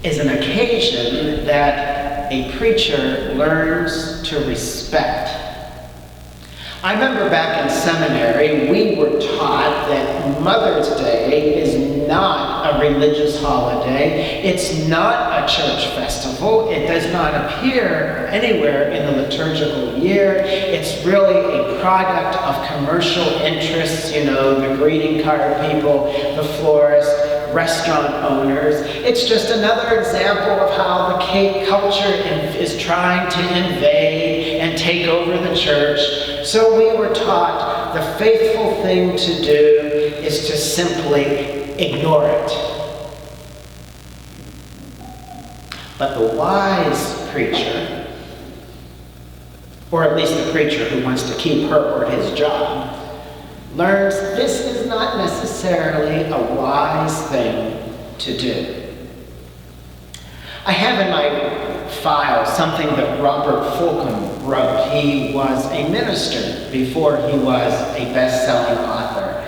is an occasion that a preacher learns to respect. I remember back in seminary, we were taught that Mother's Day is not a religious holiday. It's not a church festival. It does not appear anywhere in the liturgical year. It's really a product of commercial interests, the greeting card people, the florist, restaurant owners. It's just another example of how the cake culture is trying to invade and take over the church. So we were taught the faithful thing to do is to simply ignore it. But the wise preacher, or at least the preacher who wants to keep her or his job, learns this is not necessarily a wise thing to do. I have in my file something that Robert Fulghum wrote. He was a minister before he was a best-selling author.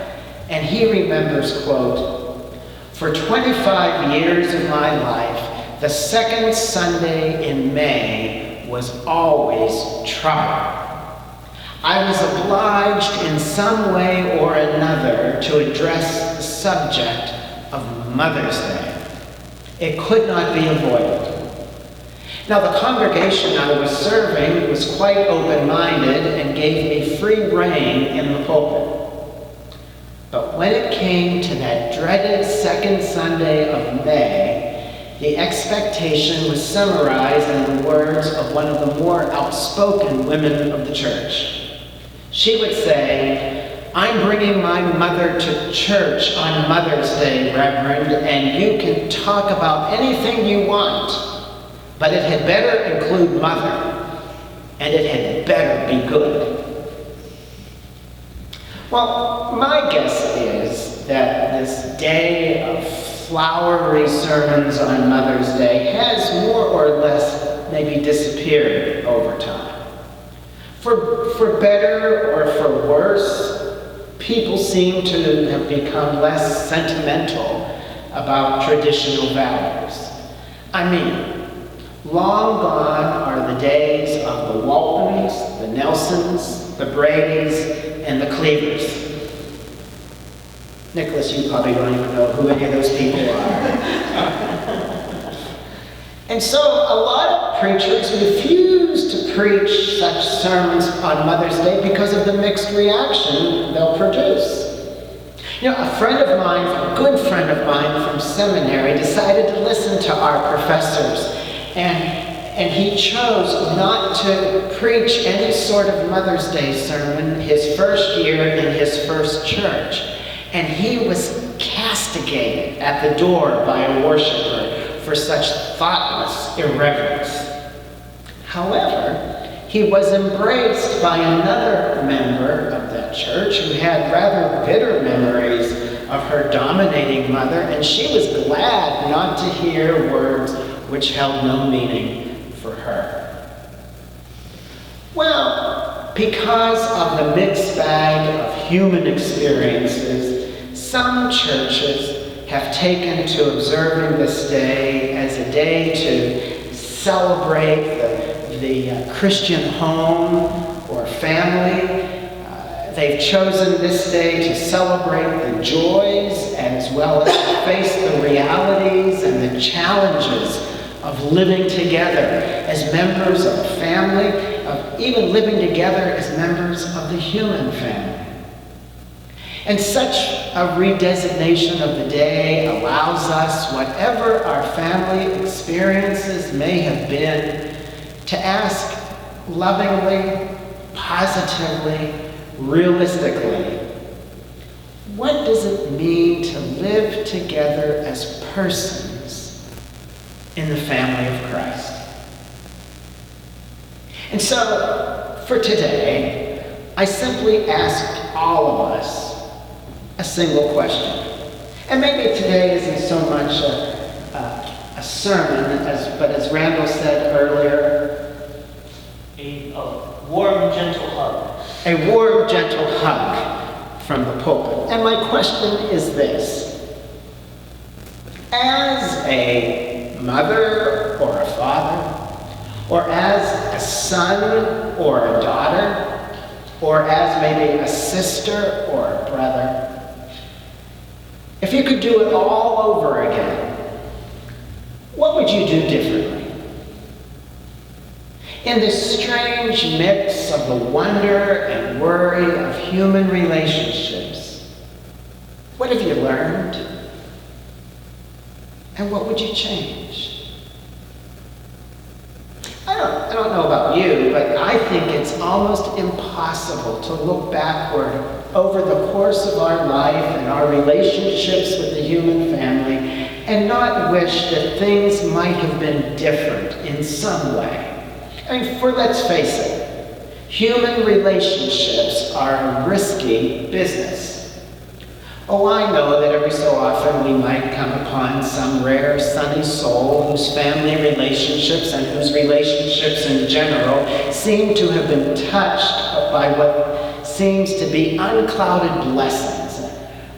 And he remembers, quote, "For 25 years of my life, the second Sunday in May was always trouble. I was obliged in some way or another to address the subject of Mother's Day. It could not be avoided. Now, the congregation I was serving was quite open-minded and gave me free rein in the pulpit. But when it came to that dreaded second Sunday of May, the expectation was summarized in the words of one of the more outspoken women of the church. She would say, 'I'm bringing my mother to church on Mother's Day, Reverend, and you can talk about anything you want, but it had better include Mother, and it had better be good.'" Well, my guess is that this day of flowery sermons on Mother's Day has more or less maybe disappeared over time. For better or for worse, people seem to have become less sentimental about traditional values. I mean, long gone are the days of the Waltons, the Nelsons, the Bradys, and the Cleavers. Nicholas, you probably don't even know who any of those people are. And so a lot of preachers refuse to preach such sermons on Mother's Day because of the mixed reaction they'll produce. A friend of mine, a good friend of mine from seminary, decided to listen to our professors, and he chose not to preach any sort of Mother's Day sermon his first year in his first church. And he was castigated at the door by a worshiper for such thoughtless irreverence. However, he was embraced by another member of that church who had rather bitter memories of her dominating mother, and she was glad not to hear words which held no meaning for her. Well, because of the mixed bag of human experiences, some churches have taken to observing this day as a day to celebrate the Christian home or family. They've chosen this day to celebrate the joys as well as to face the realities and the challenges of living together as members of a family, of even living together as members of the human family. And such a redesignation of the day allows us, whatever our family experiences may have been, to ask lovingly, positively, realistically, what does it mean to live together as persons in the family of Christ? And so, for today, I simply ask all of us a single question. And maybe today isn't so much a sermon, but as Randall said earlier, a warm, gentle hug. A warm, gentle hug from the pulpit. And my question is this. As a mother or a father, or as a son or a daughter, or as maybe a sister or a brother, if you could do it all over again, what would you do differently? In this strange mix of the wonder and worry of human relationships, what have you learned? And what would you change? I don't know about you, but I think it's almost impossible to look backward over the course of our life and our relationships with the human family and not wish that things might have been different in some way. I mean, let's face it, human relationships are a risky business. Oh, I know that every so often we might come upon some rare, sunny soul whose family relationships and whose relationships in general seem to have been touched by what seems to be unclouded blessings.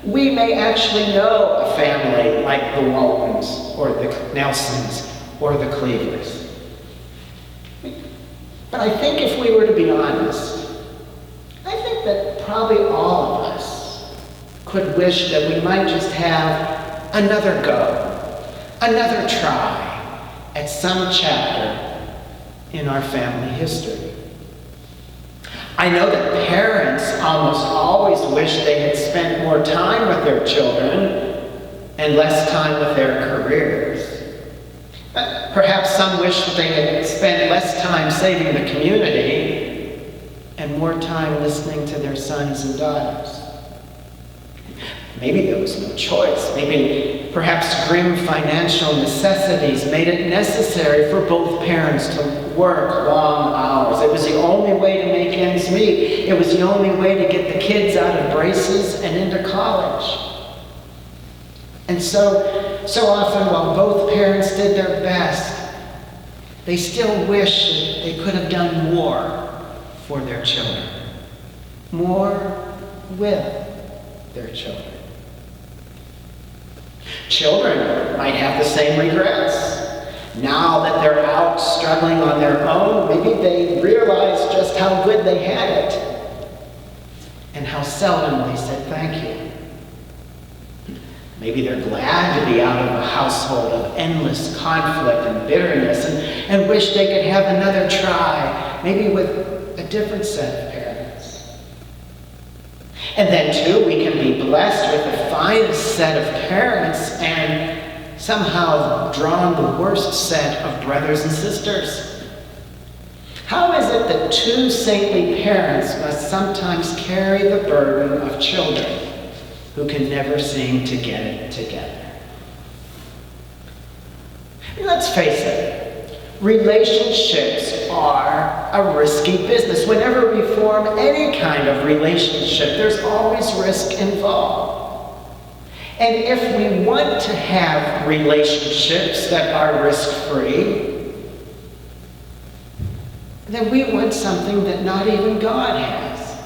We may actually know a family like the Waltons or the Nelsons or the Cleavers. But I think if we were to be honest, I think that probably all of us could wish that we might just have another go, another try at some chapter in our family history. I know that parents almost always wish they had spent more time with their children and less time with their careers. Perhaps some wish that they had spent less time saving the community and more time listening to their sons and daughters. Maybe there was no choice. Maybe perhaps grim financial necessities made it necessary for both parents to work long hours. It was the only way to make ends meet. It was the only way to get the kids out of braces and into college. And so often, while both parents did their best, they still wish that they could have done more for their children, more with their children. Children might have the same regrets. Now that they're out struggling on their own, maybe they realize just how good they had it and how seldom they said thank you. Maybe they're glad to be out of a household of endless conflict and bitterness and wish they could have another try, maybe with a different set of parents. And then, too, we can be blessed with the finest set of parents and somehow drawn the worst set of brothers and sisters. How is it that two saintly parents must sometimes carry the burden of children who can never seem to get it together? Let's face it, relationships are a risky business. Whenever we form any kind of relationship, there's always risk involved. And if we want to have relationships that are risk-free, then we want something that not even God has.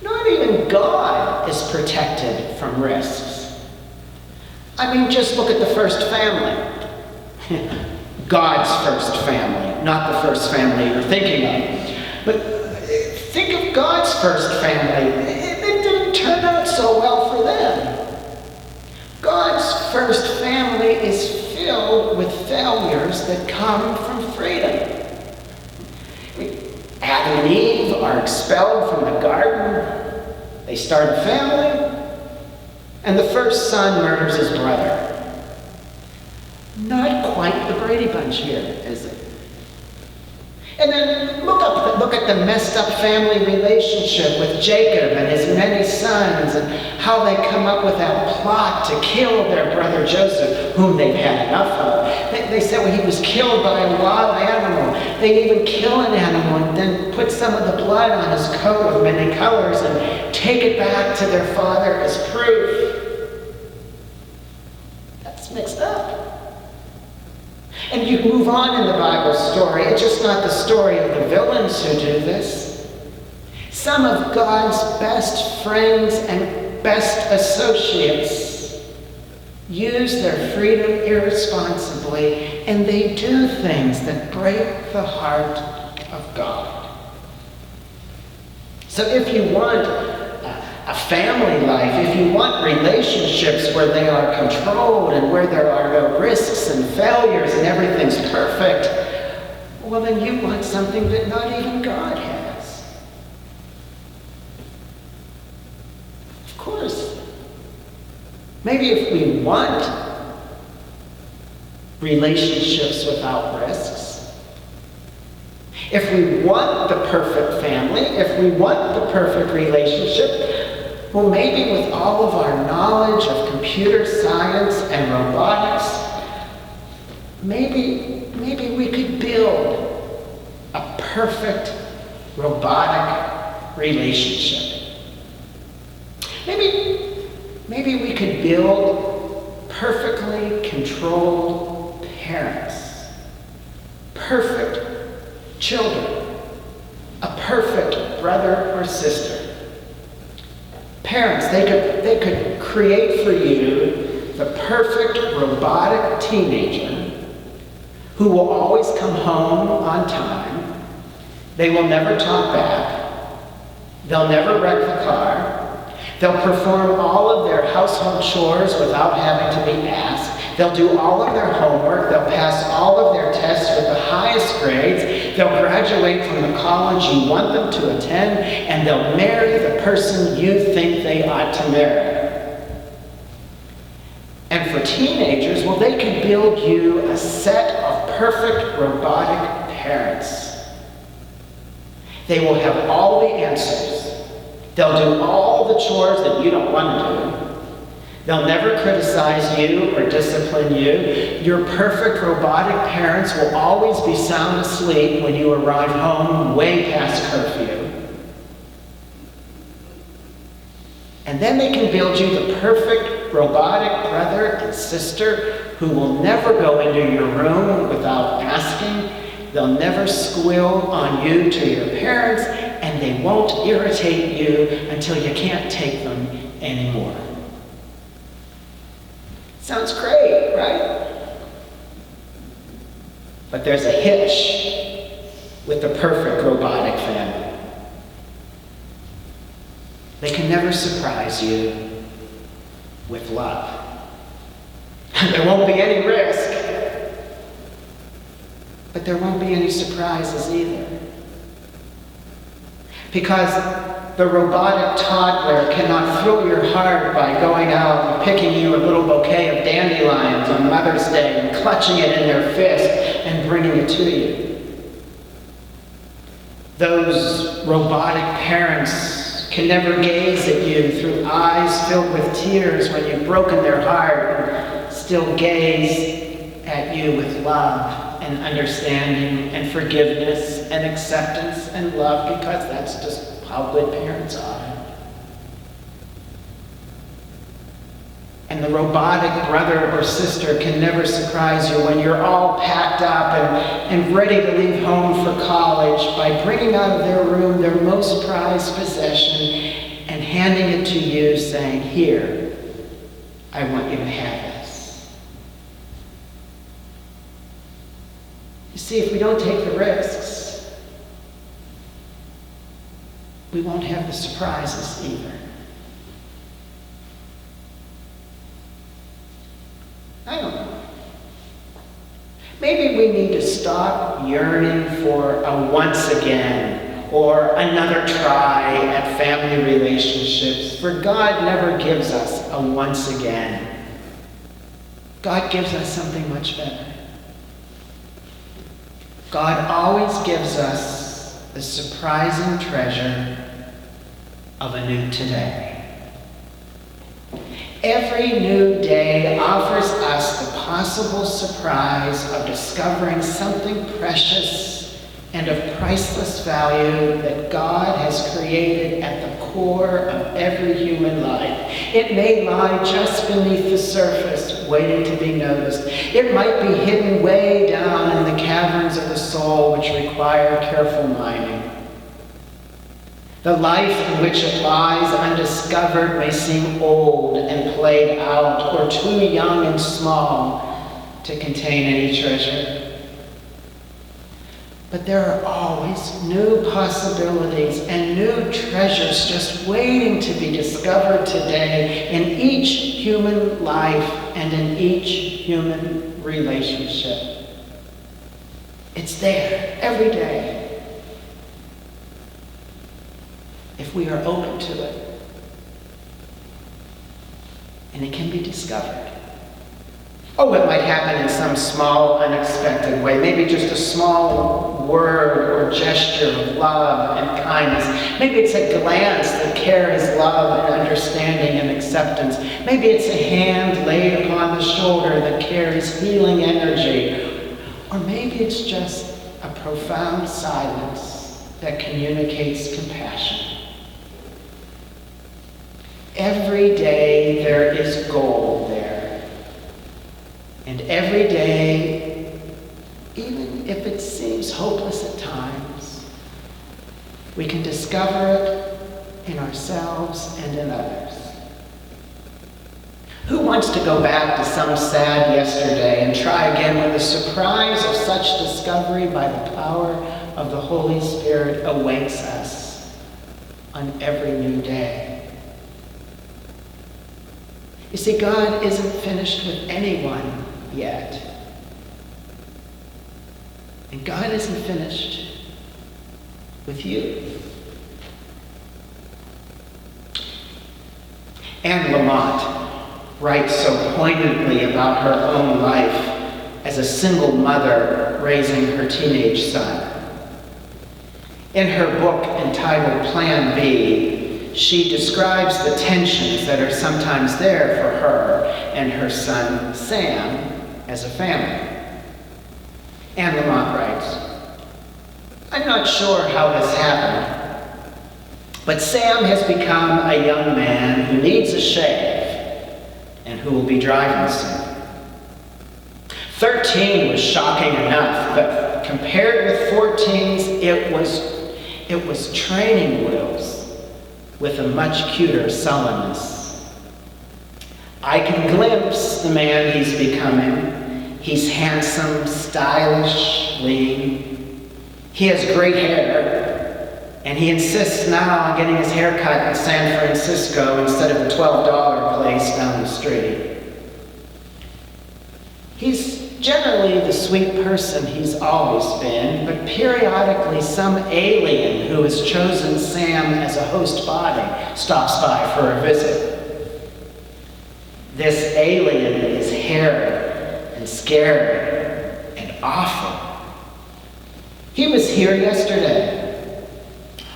Not even God is protected from risks. I mean, just look at the first family. God's first family, not the first family you're thinking of. But think of God's first family. It didn't turn out so well for them. God's first family is filled with failures that come from freedom. Adam and Eve are expelled from the garden. They start a family, and the first son murders his brother. Not quite the Brady Bunch here, is it? And then look at the messed up family relationship with Jacob and his many sons and how they come up with that plot to kill their brother Joseph, whom they've had enough of. They said, well, he was killed by a wild animal. They even kill an animal and then put some of the blood on his coat of many colors and take it back to their father as proof. That's mixed up. And you move on in the Bible story. It's just not the story of the villains who do this. Some of God's best friends and best associates use their freedom irresponsibly, and they do things that break the heart of God. So if you want a family life, if you want relationships where they are controlled and where there are no risks and failures and everything's perfect, well, then you want something that not even God has. Of course. Maybe if we want relationships without risks, if we want the perfect family, if we want the perfect relationship, well, maybe with all of our knowledge of computer science and robotics, maybe we could build a perfect robotic relationship. Maybe we could build perfectly controlled parents, perfect children, a perfect brother or sister. Parents, they could create for you the perfect robotic teenager who will always come home on time. They will never talk back. They'll never wreck the car. They'll perform all of their household chores without having to be asked. They'll do all of their homework. They'll pass all of their tests with the highest grades. They'll graduate from the college you want them to attend, and they'll marry the person you think they ought to marry. And for teenagers, well, they can build you a set of perfect robotic parents. They will have all the answers. They'll do all the chores that you don't want to do. They'll never criticize you or discipline you. Your perfect robotic parents will always be sound asleep when you arrive home way past curfew. And then they can build you the perfect robotic brother and sister who will never go into your room without asking. They'll never squeal on you to your parents, and they won't irritate you until you can't take them anymore. Sounds great, right? But there's a hitch with the perfect robotic family. They can never surprise you with love. There won't be any risk, but there won't be any surprises either. Because the robotic toddler cannot thrill your heart by going out and picking you a little bouquet of dandelions on Mother's Day and clutching it in their fist and bringing it to you. Those robotic parents can never gaze at you through eyes filled with tears when you've broken their heart, and still gaze at you with love and understanding and forgiveness and acceptance and love, because that's just how good parents are. And the robotic brother or sister can never surprise you when you're all packed up and ready to leave home for college by bringing out of their room their most prized possession and handing it to you, saying, "Here, I want you to have this." You see, if we don't take the risks, we won't have the surprises either. I don't know. Maybe we need to stop yearning for a once again or another try at family relationships, for God never gives us a once again. God gives us something much better. God always gives us the surprising treasure of a new today. Every new day offers us the possible surprise of discovering something precious and of priceless value that God has created at the core of every human life. It may lie just beneath the surface, waiting to be noticed. It might be hidden way down in the caverns of the soul, which require careful mining. The life in which it lies undiscovered may seem old and played out, or too young and small to contain any treasure. But there are always new possibilities and new treasures just waiting to be discovered today in each human life and in each human relationship. It's there every day if we are open to it. And it can be discovered. Oh, it might happen in some small, unexpected way. Maybe just a small word or gesture of love and kindness. Maybe it's a glance that carries love and understanding and acceptance. Maybe it's a hand laid upon the shoulder that carries healing energy. Or maybe it's just a profound silence that communicates compassion. Every day there is gold there. And every day, even if it seems hopeless at times, we can discover it in ourselves and in others. Who wants to go back to some sad yesterday and try again when the surprise of such discovery by the power of the Holy Spirit awaits us on every new day? You see, God isn't finished with anyone yet. And God isn't finished with you. Anne Lamott writes so poignantly about her own life as a single mother raising her teenage son. In her book entitled Plan B, she describes the tensions that are sometimes there for her and her son Sam as a family. Anne Lamott writes, "I'm not sure how this happened, but Sam has become a young man who needs a shave and who will be driving soon. 13 was shocking enough, but compared with 14's, it was training wheels with a much cuter sullenness. I can glimpse the man he's becoming. He's handsome, stylish, lean. He has great hair, and he insists now on getting his hair cut in San Francisco instead of the $12 place down the street. He's generally the sweet person he's always been, but periodically some alien who has chosen Sam as a host body stops by for a visit. This alien is hairy and scary and awful. He was here yesterday.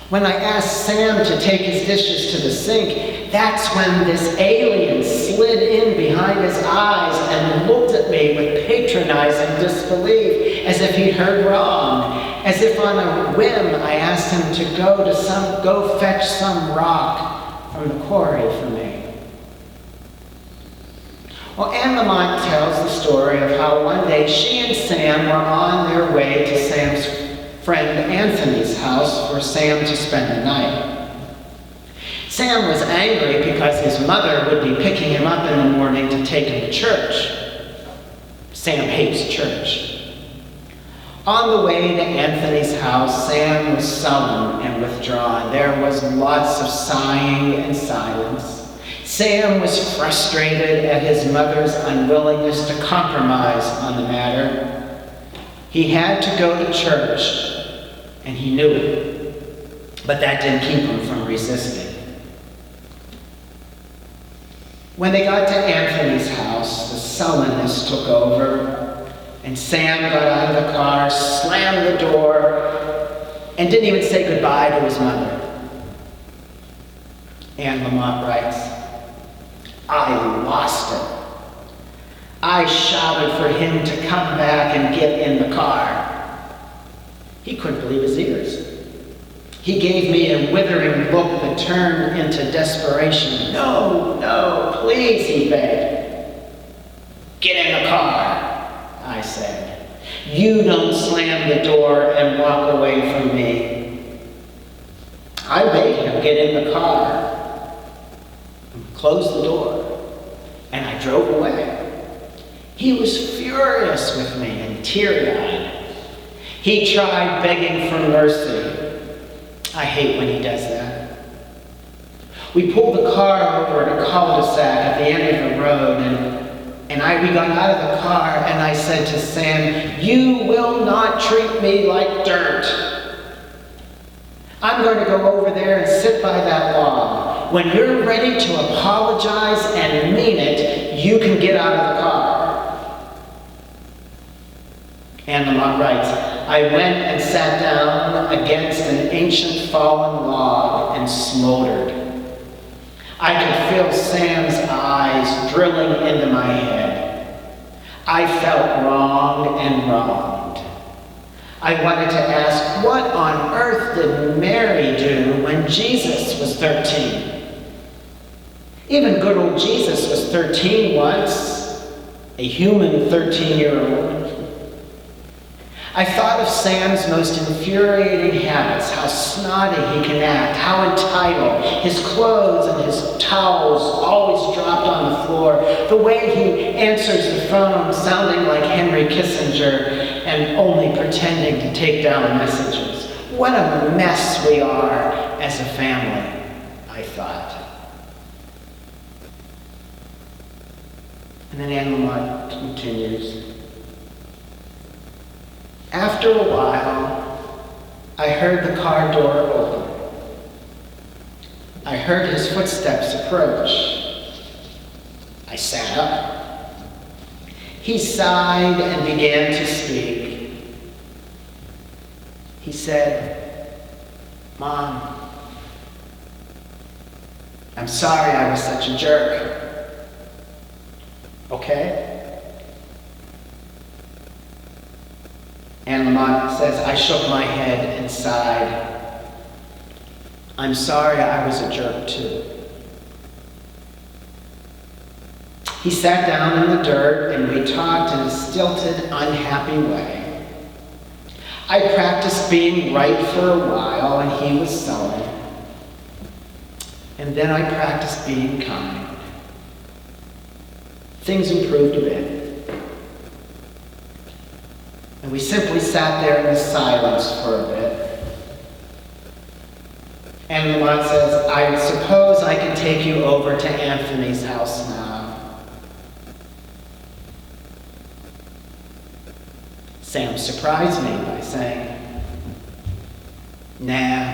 When I asked Sam to take his dishes to the sink, that's when this alien slid in behind his eyes and looked at me with patronizing disbelief, as if he'd heard wrong, as if on a whim I asked him to go fetch some rock from the quarry for me. Well, Anne Lamott tells the story of how one day she and Sam were on their way to Sam's friend Anthony's house for Sam to spend the night. Sam was angry because his mother would be picking him up in the morning to take him to church. Sam hates church. On the way to Anthony's house, Sam was sullen and withdrawn. There was lots of sighing and silence. Sam was frustrated at his mother's unwillingness to compromise on the matter. He had to go to church, and he knew it, but that didn't keep him from resisting. When they got to Anthony's house, the sullenness took over, and Sam got out of the car, slammed the door, and didn't even say goodbye to his mother. Anne Lamott writes, I lost it. I shouted for him to come back and get in the car. He couldn't believe his ears. He gave me a withering look that turned into desperation. No, no, please, he begged. Get in the car, I said. You don't slam the door and walk away from me. I made him get in the car, closed the door, and I drove away. He was furious with me and teary-eyed. He tried begging for mercy. I hate when he does that. We pulled the car over at a cul-de-sac at the end of the road, and we got out of the car, and I said to Sam, "You will not treat me like dirt. I'm going to go over there and sit by that log. When you're ready to apologize and mean it, you can get out of the car." And Lamont writes, "I went and sat down against an ancient fallen log and smoldered. I could feel Sam's eyes drilling into my head. I felt wronged and wronged. I wanted to ask, what on earth did Mary do when Jesus was 13? Even good old Jesus was 13 once, a human 13-year-old. I thought of Sam's most infuriating habits, how snotty he can act, how entitled, his clothes and his towels always dropped on the floor, the way he answers the phone sounding like Henry Kissinger and only pretending to take down messages. What a mess we are as a family, I thought. And then Anne Lamott continues. After a while, I heard the car door open. I heard his footsteps approach. I sat up. He sighed and began to speak. He said, "Mom, I'm sorry I was such a jerk. Okay?" Anne Lamott says, "I shook my head and sighed. I'm sorry I was a jerk too." He sat down in the dirt and we talked in a stilted, unhappy way. I practiced being right for a while and he was sullen. And then I practiced being kind. Things improved a bit. And we simply sat there in the silence for a bit. And Lamont says, "I suppose I can take you over to Anthony's house now." Sam surprised me by saying, "Nah,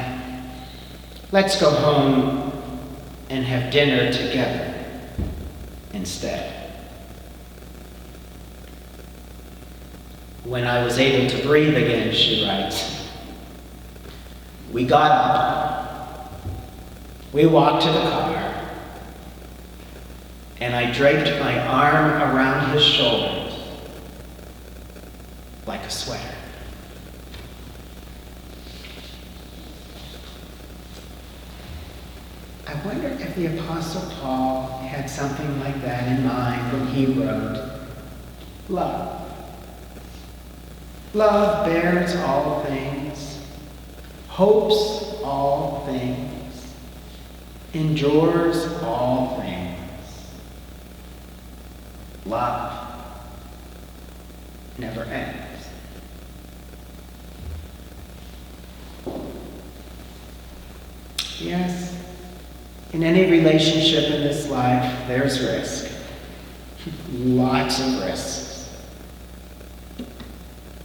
let's go home and have dinner together instead." When I was able to breathe again, she writes, we got up, we walked to the car, and I draped my arm around his shoulders like a sweater. I wonder if the Apostle Paul had something like that in mind when he wrote, "Love. Love bears all things, hopes all things, endures all things. Love never ends." Yes, in any relationship in this life, there's risk. Lots of risks.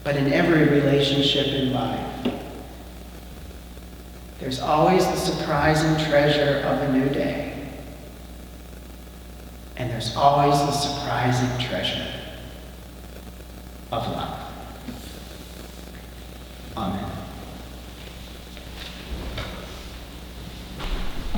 But in every relationship in life, there's always the surprising treasure of a new day. And there's always the surprising treasure of love. Amen.